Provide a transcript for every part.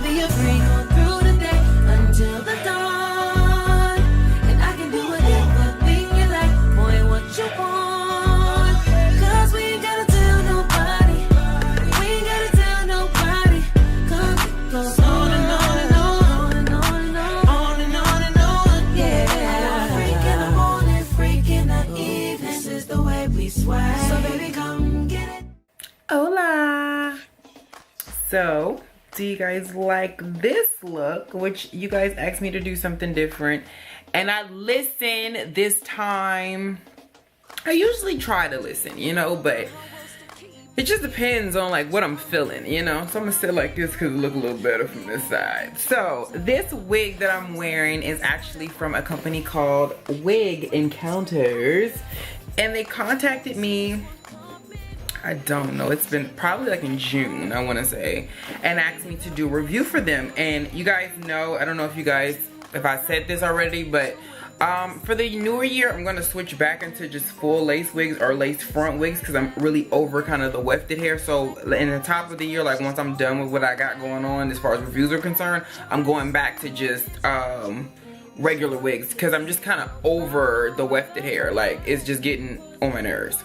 be a freak all through the day until the dawn. And I can do whatever thing you like, boy, what you want. Cause we ain't gotta tell nobody. We ain't gotta tell nobody. Cause it goes on and on and on and on and on and on and on. Yeah. Freak in the morning, freak in the evening. This is the way we sway. So baby, come get it. Hola. So, do you guys like this look? Which you guys asked me to do something different. And I listened this time. I usually try to listen, you know, but it just depends on like what I'm feeling, you know. So I'm gonna sit like this because it look a little better from this side. So this wig that I'm wearing is actually from a company called WIg Encounters. And they contacted me, I don't know, it's been probably like in June, I want to say, and asked me to do a review for them. And you guys know, I don't know if I said this already, but for the newer year, I'm going to switch back into just full lace wigs or lace front wigs because I'm really over kind of the wefted hair. So in the top of the year, like once I'm done with what I got going on as far as reviews are concerned, I'm going back to just regular wigs because I'm just kind of over the wefted hair. Like it's just getting on my nerves.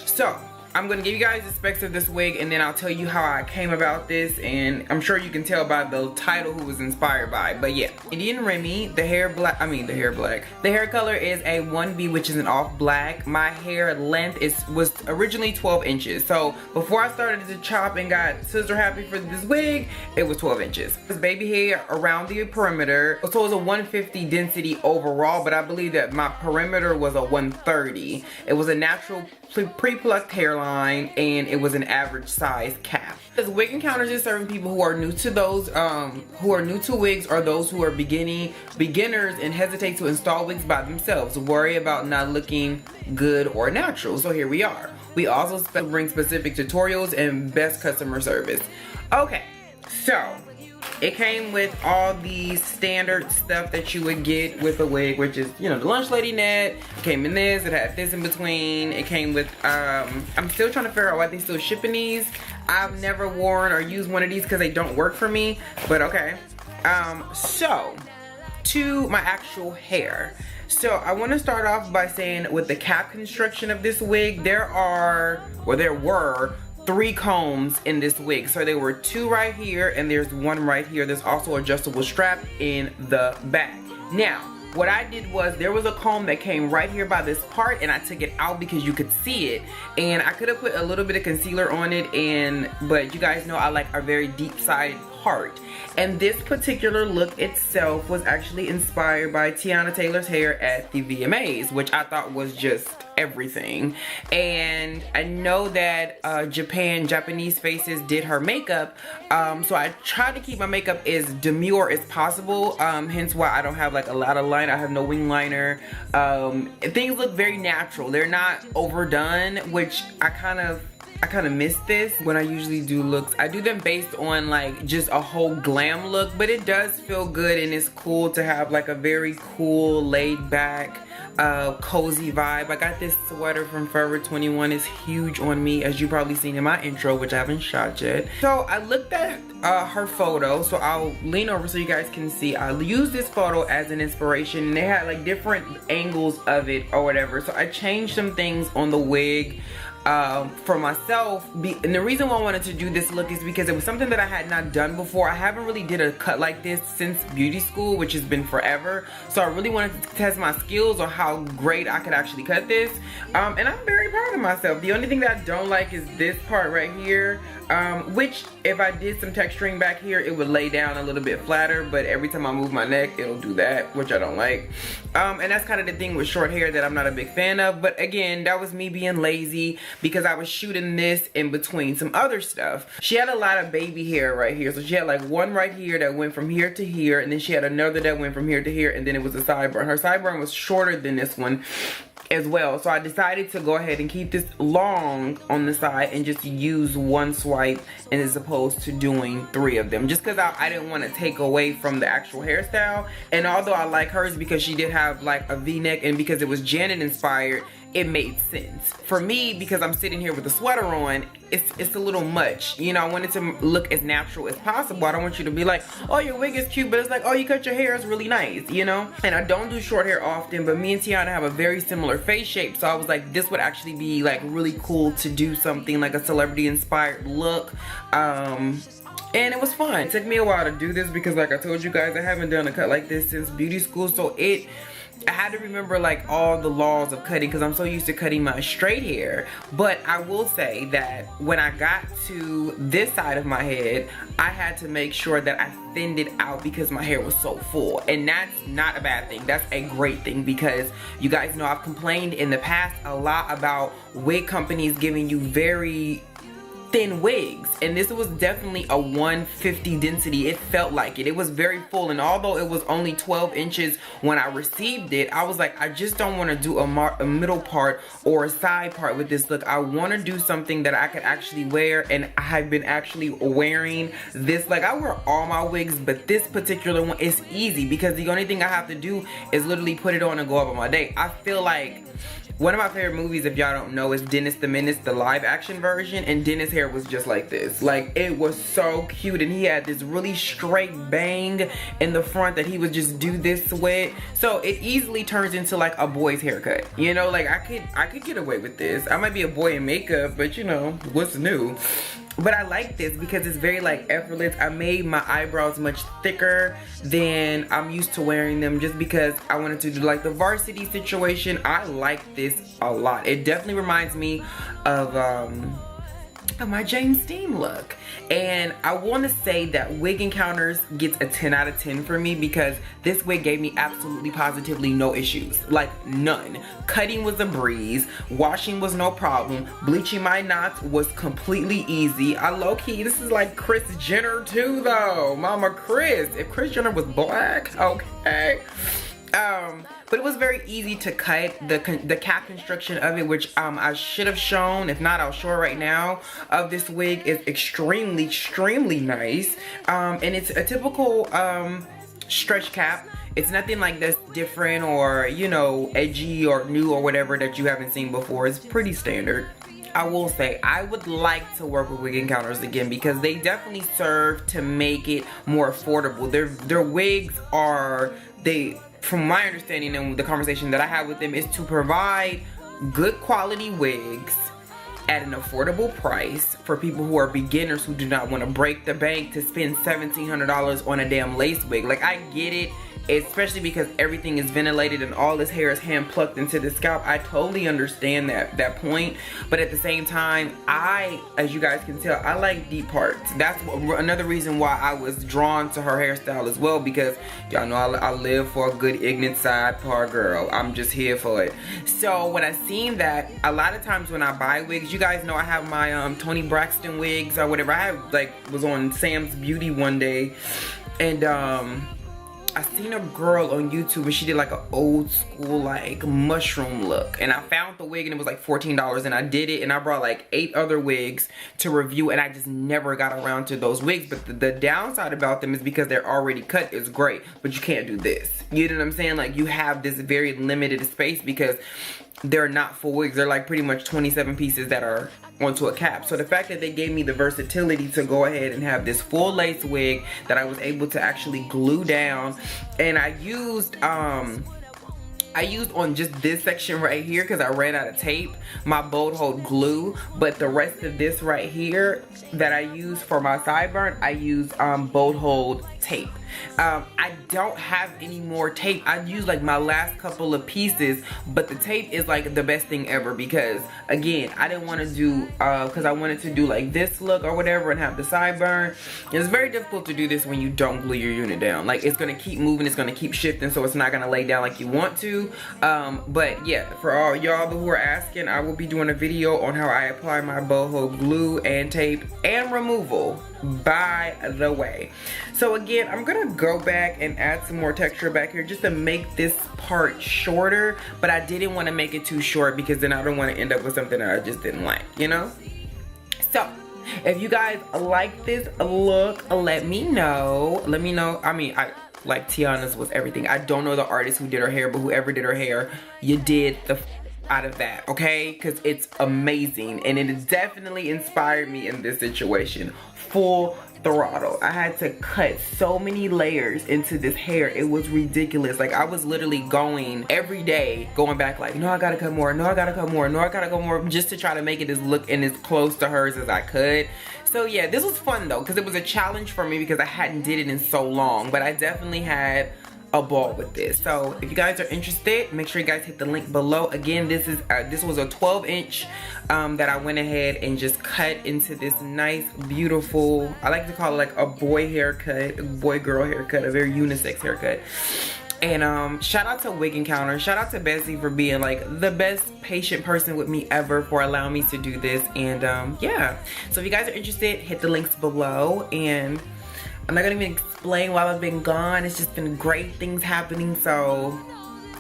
So I'm gonna give you guys the specs of this wig and then I'll tell you how I came about this, and I'm sure you can tell by the title who was inspired by. But yeah, Indian Remy, the hair color is a 1B, which is an off black. My hair length was originally 12 inches. So before I started to chop and got scissor happy for this wig, it was 12 inches. It's baby hair around the perimeter. So it was a 150 density overall, but I believe that my perimeter was a 130. It was a natural pre-plucked hairline, and it was an average size cap. Because WIg Encounters is serving people who are new to those, who are new to wigs, or those who are beginners and hesitate to install wigs by themselves, worry about not looking good or natural. So here we are. We also bring specific tutorials and best customer service. Okay, so it came with all the standard stuff that you would get with a wig, which is, you know, the lunch lady net. It came in this, it had this in between. It came with, I'm still trying to figure out why they still shipping these. I've never worn or used one of these because they don't work for me, but okay. So, to my actual hair. So I want to start off by saying with the cap construction of this wig, there were 3 combs in this wig. So there were 2 right here and there's 1 right here. There's also adjustable strap in the back. Now, what I did was there was a comb that came right here by this part and I took it out because you could see it. And I could have put a little bit of concealer on it, but you guys know I like a very deep-sided part. And this particular look itself was actually inspired by Tiana Taylor's hair at the VMAs, which I thought was just everything. And I know that Japanese faces did her makeup, so I tried to keep my makeup as demure as possible, hence why I don't have like a lot of line. I have no wing liner. Things look very natural. They're not overdone, which I kind of miss this when I usually do looks. I do them based on like just a whole glam look, but it does feel good and it's cool to have like a very cool, laid back, cozy vibe. I got this sweater from Forever 21. It's huge on me, as you probably seen in my intro, which I haven't shot yet. So I looked at her photo, so I'll lean over so you guys can see. I used this photo as an inspiration and they had like different angles of it or whatever. So I changed some things on the wig for myself, and the reason why I wanted to do this look is because it was something that I had not done before. I haven't really did a cut like this since beauty school, which has been forever. So I really wanted to test my skills on how great I could actually cut this, and I'm very proud of myself. The only thing that I don't like is this part right here, which if I did some texturing back here, it would lay down a little bit flatter, but every time I move my neck, it'll do that, which I don't like. And that's kind of the thing with short hair that I'm not a big fan of. But again, that was me being lazy because I was shooting this in between some other stuff. She had a lot of baby hair right here. So she had like one right here that went from here to here, and then she had another that went from here to here, and then it was a sideburn. Her sideburn was shorter than this one as well. So I decided to go ahead and keep this long on the side and just use one swipe, and as opposed to doing 3 of them, just because I didn't want to take away from the actual hairstyle. And although I like hers because she did have like a v-neck, and because it was Janet inspired, it made sense. For me, because I'm sitting here with a sweater on, it's a little much. You know, I want it to look as natural as possible. I don't want you to be like, oh, your wig is cute, but it's like, oh, you cut your hair, it's really nice, you know? And I don't do short hair often, but me and Tiana have a very similar face shape, so I was like, this would actually be like really cool to do something like a celebrity inspired look. And it was fun. It took me a while to do this because, like I told you guys, I haven't done a cut like this since beauty school, so I had to remember like all the laws of cutting because I'm so used to cutting my straight hair. But I will say that when I got to this side of my head, I had to make sure that I thinned it out because my hair was so full. And that's not a bad thing. That's a great thing because you guys know I've complained in the past a lot about wig companies giving you very thin wigs, and this was definitely a 150 density. It felt like it was very full, and although it was only 12 inches when I received it, I was like, I just don't want to do a middle part or a side part with this look. I want to do something that I could actually wear, and I've been actually wearing this. Like, I wear all my wigs, but this particular one is easy because the only thing I have to do is literally put it on and go about my day. I feel like one of my favorite movies, if y'all don't know, is Dennis the Menace, the live action version, and Dennis' hair was just like this. Like, it was so cute, and he had this really straight bang in the front that he would just do this with. So it easily turns into like a boy's haircut. You know, like I could get away with this. I might be a boy in makeup, but you know, what's new? But I like this because it's very like effortless. I made my eyebrows much thicker than I'm used to wearing them just because I wanted to do like the varsity situation. I like this a lot. It definitely reminds me of my James Dean look. And I want to say that Wig Encounters gets a 10 out of 10 for me because this wig gave me absolutely positively no issues. Like, none. Cutting was a breeze. Washing was no problem. Bleaching my knots was completely easy. I low-key, this is like Kris Jenner too though. Mama Kris. If Kris Jenner was black, okay. But it was very easy to cut. The cap construction of it, which I should have shown, if not I'll show it right now, of this wig is extremely nice. And it's a typical stretch cap. It's nothing like this different or, you know, edgy or new or whatever that you haven't seen before. It's pretty standard. I will say I would like to work with Wig Encounters again because they definitely serve to make it more affordable. Their wigs are, from my understanding and the conversation that I had with them, is to provide good quality wigs at an affordable price for people who are beginners who do not want to break the bank to spend $1,700 on a damn lace wig. Like, I get it, especially because everything is ventilated and all this hair is hand plucked into the scalp. I totally understand that point, but at the same time, as you guys can tell, I like deep parts. That's another reason why I was drawn to her hairstyle as well, because y'all know I live for a good ignorant side part girl. I'm just here for it. So when I seen that, a lot of times when I buy wigs, you guys know I have my Toni Braxton wigs or whatever. I was on Sam's Beauty one day, and I seen a girl on YouTube and she did like an old school like mushroom look, and I found the wig and it was like $14, and I did it, and I brought like 8 other wigs to review, and I just never got around to those wigs. But the downside about them is because they're already cut is great, but you can't do this. You know what I'm saying? Like, you have this very limited space because they're not full wigs. They're like pretty much 27 pieces that are onto a cap. So the fact that they gave me the versatility to go ahead and have this full lace wig that I was able to actually glue down, and I used on just this section right here, because I ran out of tape, my bold hold glue, but the rest of this right here that I use for my sideburn, I use bold hold tape. I don't have any more tape. I used like my last couple of pieces, but the tape is like the best thing ever, because again, I didn't want to do because I wanted to do like this look or whatever and have the sideburn. It's very difficult to do this when you don't glue your unit down. Like, it's gonna keep moving, it's gonna keep shifting, so it's not gonna lay down like you want to. But yeah, for all y'all who are asking, I will be doing a video on how I apply my boho glue and tape and removal, by the way. So again, I'm gonna go back and add some more texture back here just to make this part shorter, but I didn't want to make it too short because then I don't want to end up with something that I just didn't like, you know? So if you guys like this look, let me know. I mean, I like Tiana's was everything. I don't know the artist who did her hair, but whoever did her hair, you did the out of that, okay? Because it's amazing, and it has definitely inspired me in this situation. Full throttle. I had to cut so many layers into this hair. It was ridiculous. Like, I was literally going every day, going back like, no, I gotta cut more, no, I gotta cut more, no, I gotta cut more, just to try to make it as look and as close to hers as I could. So yeah, this was fun though, because it was a challenge for me because I hadn't did it in so long, but I definitely had a ball with this. So if you guys are interested, make sure you guys hit the link below. Again, this was a 12-inch that I went ahead and just cut into this nice, beautiful, I like to call it like a boy haircut, a boy girl haircut, a very unisex haircut. And shout out to Wig Encounter, shout out to Bessie for being like the best patient person with me ever, for allowing me to do this. And yeah, so if you guys are interested, hit the links below. And I'm not gonna even explain while I've been gone. It's just been great things happening, so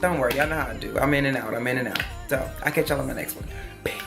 don't worry, y'all know how to do. I'm in and out, I'm in and out. So I'll catch y'all on my next one. Peace.